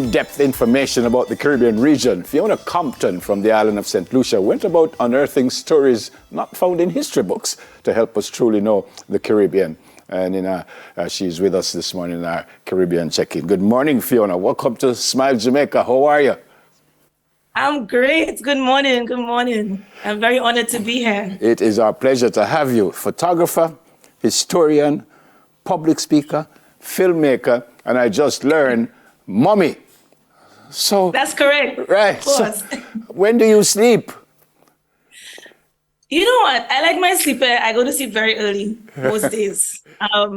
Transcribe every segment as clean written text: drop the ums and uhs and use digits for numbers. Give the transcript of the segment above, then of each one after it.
In-depth information about the Caribbean region, Fiona Compton from the island of St. Lucia went about unearthing stories not found in history books to help us truly know the Caribbean. And she's with us this morning in our Caribbean check-in. Good morning, Fiona. Welcome to Smile Jamaica. How are you? I'm great. Good morning. Good morning. I'm very honored to be here. It is our pleasure to have you. Photographer, historian, public speaker, filmmaker, and I just learned, mommy. So that's correct. Right. So when do you sleep? You know what? I like my sleep. I go to sleep very early most days.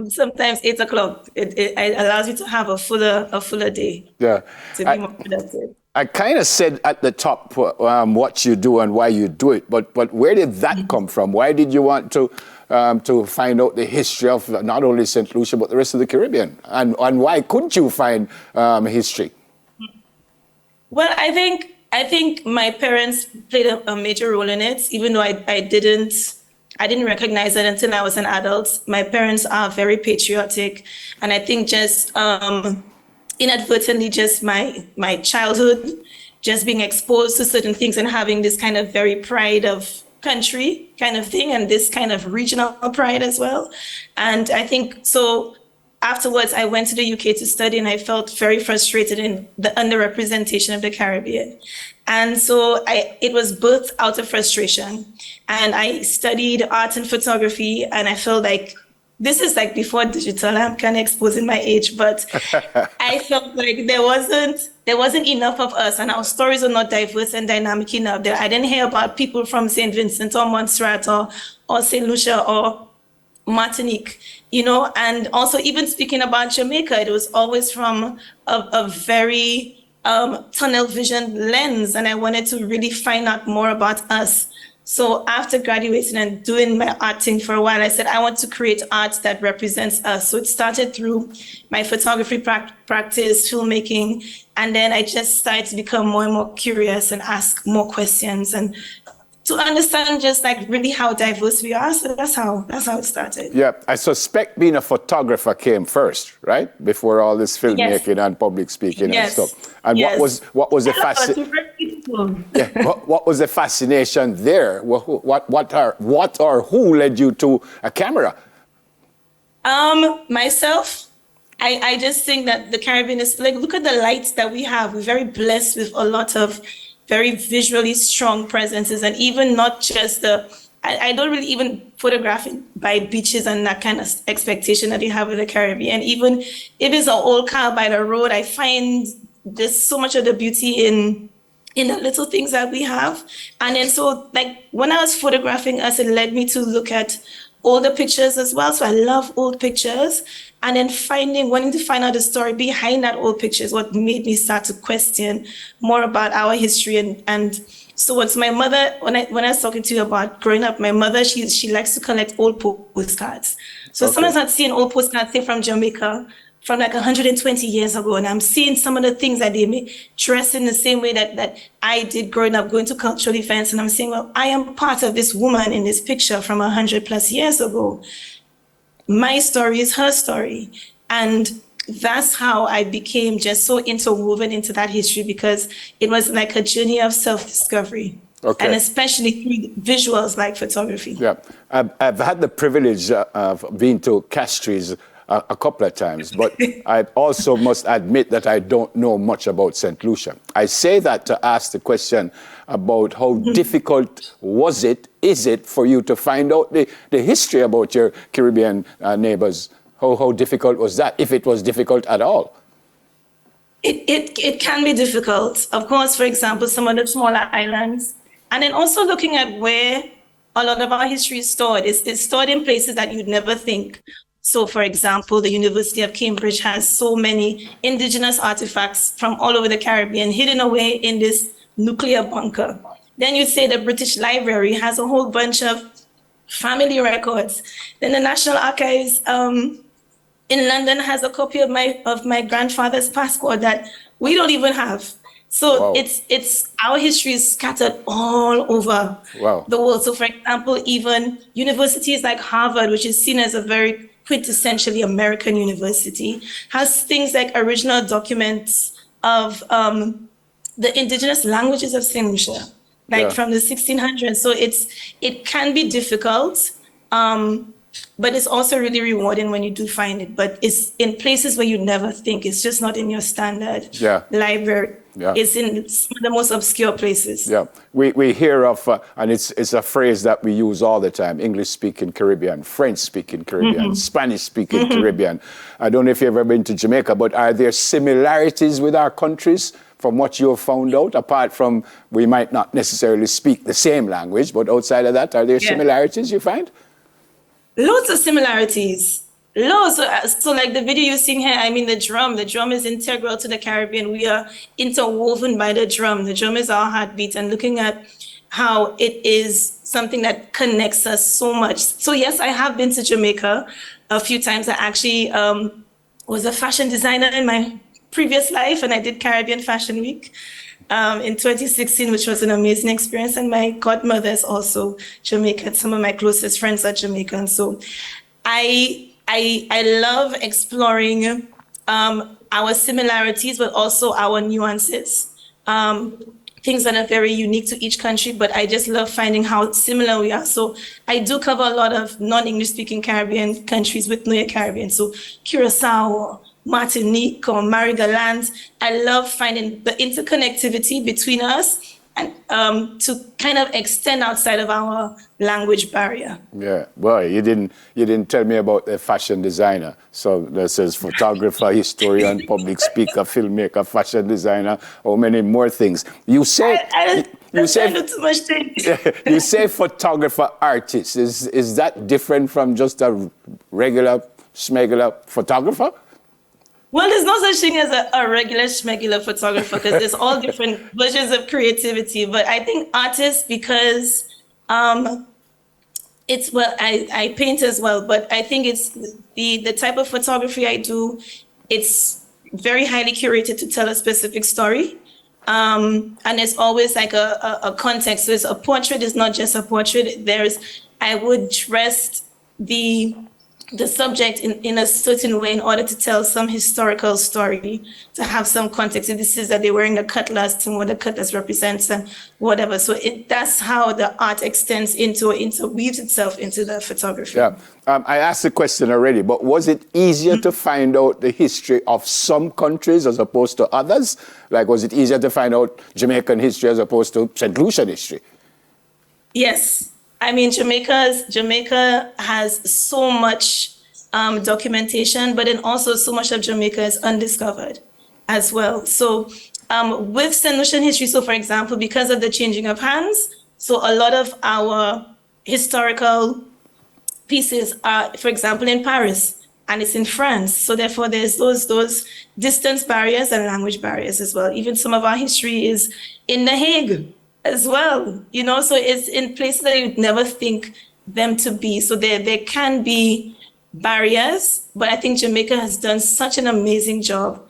Sometimes 8 o'clock. It allows me to have a fuller day. Yeah. To be more productive. I kind of said at the top what you do and why you do it, but where did that come from? Why did you want to find out the history of not only St. Lucia but the rest of the Caribbean? And why couldn't you find history? Well, I think my parents played a major role in it, even though I didn't recognize it until I was an adult. My parents are very patriotic, and I think just inadvertently, just my childhood, just being exposed to certain things and having this kind of very pride of country kind of thing, and this kind of regional pride as well. And I think so. Afterwards, I went to the UK to study, and I felt very frustrated in the underrepresentation of the Caribbean. And so it was birthed out of frustration. And I studied art and photography, and I felt like this is like before digital. I'm kind of exposing my age, but I felt like there wasn't enough of us, and our stories are not diverse and dynamic enough. I didn't hear about people from St. Vincent or Montserrat or St. Lucia or Martinique, and also even speaking about Jamaica, it was always from a very tunnel vision lens, and I wanted to really find out more about us. So after graduating and doing my acting for a while, I said, I want to create art that represents us. So it started through my photography practice, filmmaking, and then I just started to become more and more curious and ask more questions and to understand just like really how diverse we are. So that's how it started. Yeah, I suspect being a photographer came first, right? Before all this filmmaking and public speaking and stuff. And what was the what was the fascination there? What or who led you to a camera? Myself. I just think that the Caribbean is like, look at the lights that we have. We're very blessed with a lot of very visually strong presences, and even not just I don't really even photograph by beaches and that kind of expectation that you have in the Caribbean. Even if it's an old car by the road, I find there's so much of the beauty in the little things that we have. And then so like when I was photographing us, it led me to look at older pictures as well. So I love old pictures. And then wanting to find out the story behind that old picture is what made me start to question more about our history. And so what's my mother, when I was talking to you about growing up, my mother, she likes to collect old postcards. So sometimes I'd see an old postcard, say from Jamaica, from like 120 years ago, and I'm seeing some of the things that they may dress in the same way that I did growing up, going to cultural events, and I'm saying, well, I am part of this woman in this picture from 100+ years ago. My story is her story. And that's how I became just so interwoven into that history, because it was like a journey of self-discovery. Okay. And especially through visuals like photography. Yeah, I've had the privilege of being to Castries a couple of times, but I also must admit that I don't know much about St. Lucia. I say that to ask the question about how difficult is it for you to find out the history about your Caribbean neighbors? How difficult was that, if it was difficult at all? It can be difficult. Of course, for example, some of the smaller islands, and then also looking at where a lot of our history is stored. It's stored in places that you'd never think. So, for example, the University of Cambridge has so many indigenous artifacts from all over the Caribbean hidden away in this nuclear bunker. Then you say the British Library has a whole bunch of family records. Then the National Archives in London has a copy of my grandfather's passport that we don't even have. So it's our history is scattered all over the world. So, for example, even universities like Harvard, which is seen as a very quintessentially American university, has things like original documents of the indigenous languages of St. Lucia, like from the 1600s. So it can be difficult, but it's also really rewarding when you do find it. But it's in places where you never think. It's just not in your standard library. Yeah. It's in the most obscure places. Yeah, we hear of, and it's a phrase that we use all the time, English-speaking Caribbean, French-speaking Caribbean, Spanish-speaking Caribbean. I don't know if you've ever been to Jamaica, but are there similarities with our countries from what you've found out, apart from we might not necessarily speak the same language, but outside of that, are there similarities you find? Loads of similarities. Loads. So like the video you're seeing here, I mean, the drum is integral to the Caribbean. We are interwoven by the drum. The drum is our heartbeat, and looking at how it is something that connects us so much. So yes, I have been to Jamaica a few times. I actually was a fashion designer in my previous life, and I did Caribbean Fashion Week in 2016, which was an amazing experience. And my godmother is also Jamaican. Some of my closest friends are Jamaican. So I love exploring our similarities, but also our nuances, things that are very unique to each country. But I just love finding how similar we are. So I do cover a lot of non-English speaking Caribbean countries with New Caribbean. So Curacao, Martinique, or Marigaland. I love finding the interconnectivity between us, and to kind of extend outside of our language barrier. Yeah, well, you didn't tell me about the fashion designer. So this is photographer, historian, public speaker, filmmaker, fashion designer, or many more things. You say you say too much things. You say photographer artist. Is that different from just a regular schmegular photographer? Well, there's no such thing as a regular schmegular photographer, because there's all different versions of creativity. But I think artist, because it's, well, I paint as well, but I think it's the type of photography I do, it's very highly curated to tell a specific story. And it's always like a context. So it's a portrait is not just a portrait. I would dress the subject in a certain way in order to tell some historical story, to have some context. So this is that they're wearing a cutlass and what the cutlass represents and whatever. So that's how the art extends interweaves itself into the photography. Yeah, I asked the question already, but was it easier to find out the history of some countries as opposed to others? Like, was it easier to find out Jamaican history as opposed to St. Lucian history? Yes. I mean, Jamaica has so much documentation, but then also so much of Jamaica is undiscovered as well. So with St. Lucian history, so for example, because of the changing of hands, so a lot of our historical pieces are, for example, in Paris, and it's in France. So therefore, there's those distance barriers and language barriers as well. Even some of our history is in The Hague as well, so it's in places that you'd never think them to be. So there can be barriers, but I think Jamaica has done such an amazing job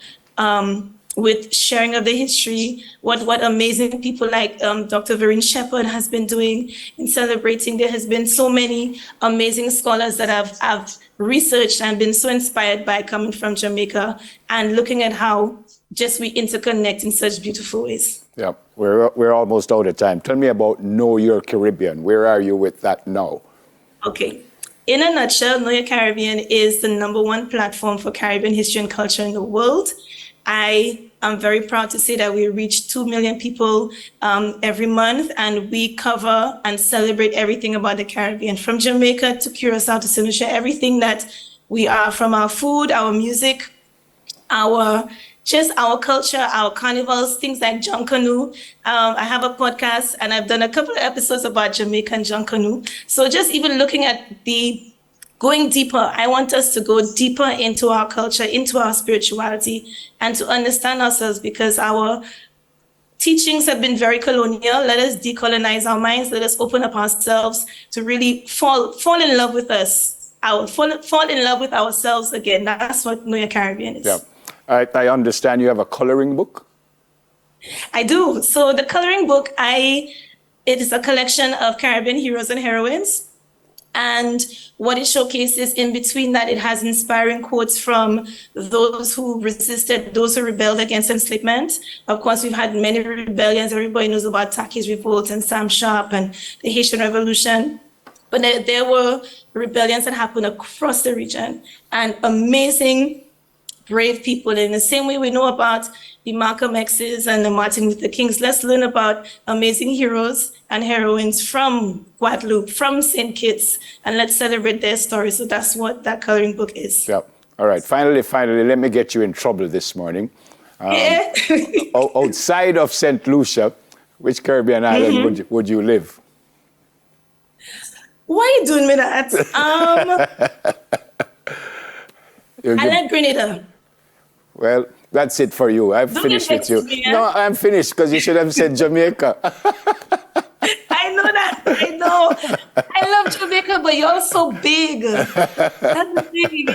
with sharing of the history, what amazing people like Dr. Vereen Shepherd has been doing in celebrating. There has been so many amazing scholars that have researched and been so inspired by coming from Jamaica and looking at how just we interconnect in such beautiful ways. Yeah, we're almost out of time. Tell me about Know Your Caribbean. Where are you with that now? Okay. In a nutshell, Know Your Caribbean is the #1 platform for Caribbean history and culture in the world. I am very proud to say that we reach 2 million people every month, and we cover and celebrate everything about the Caribbean, from Jamaica to Curacao to St. Lucia, everything that we are, from our food, our music, our culture, our carnivals, things like John Canoe. I have a podcast and I've done a couple of episodes about Jamaican John Canoe. So just even looking at going deeper, I want us to go deeper into our culture, into our spirituality, and to understand ourselves, because our teachings have been very colonial. Let us decolonize our minds. Let us open up ourselves to really fall in love with us. Fall in love with ourselves again. That's what Know Your Caribbean is. Yeah. I understand you have a coloring book? I do. So the coloring book, it is a collection of Caribbean heroes and heroines. And what it showcases in between that, it has inspiring quotes from those who resisted, those who rebelled against enslavement. Of course, we've had many rebellions. Everybody knows about Taki's Revolt and Sam Sharp and the Haitian Revolution. But there were rebellions that happened across the region, and amazing, brave people. In the same way we know about the Malcolm X's and the Martin Luther Kings, let's learn about amazing heroes and heroines from Guadeloupe, from St. Kitts, and let's celebrate their stories. So that's what that coloring book is. Yep. All right. Finally, let me get you in trouble this morning. Outside of St. Lucia, which Caribbean island would you live? Why are you doing me that? I like Grenada. Well, that's it for you. I've finished with you. No, I'm finished because you should have said Jamaica. I know that. I know. I love Jamaica, but you're so big. That's the thing.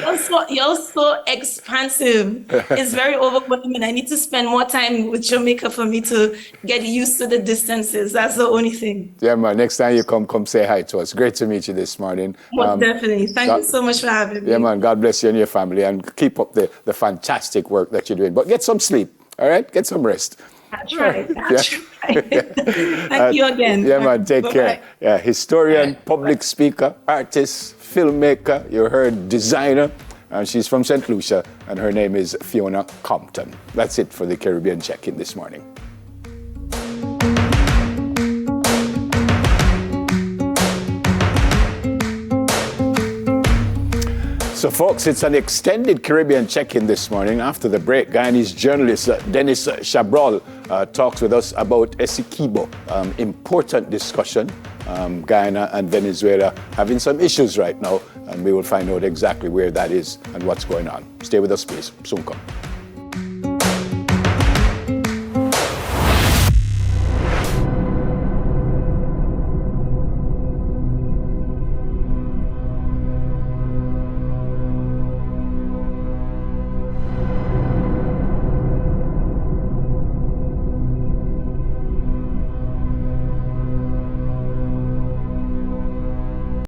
You're so expansive. It's very overwhelming. I need to spend more time with Jamaica for me to get used to the distances. That's the only thing. Yeah, man. Next time you come say hi to us. Great to meet you this morning. Most definitely. Thank you so much for having me. Yeah, man. God bless you and your family, and keep up the fantastic work that you're doing. But get some sleep. All right? Get some rest. That's right. That's right. Thank you again. Yeah, man. Take Bye-bye. care. Yeah, historian, public speaker, artist, filmmaker. You heard designer. She's from St. Lucia, and her name is Fiona Compton. That's it for the Caribbean Check-In this morning. So, folks, it's an extended Caribbean check-in this morning. After the break, Guyanese journalist Dennis Chabrol talks with us about Essequibo. Important discussion. Guyana and Venezuela having some issues right now, and we will find out exactly where that is and what's going on. Stay with us, please. Soon come.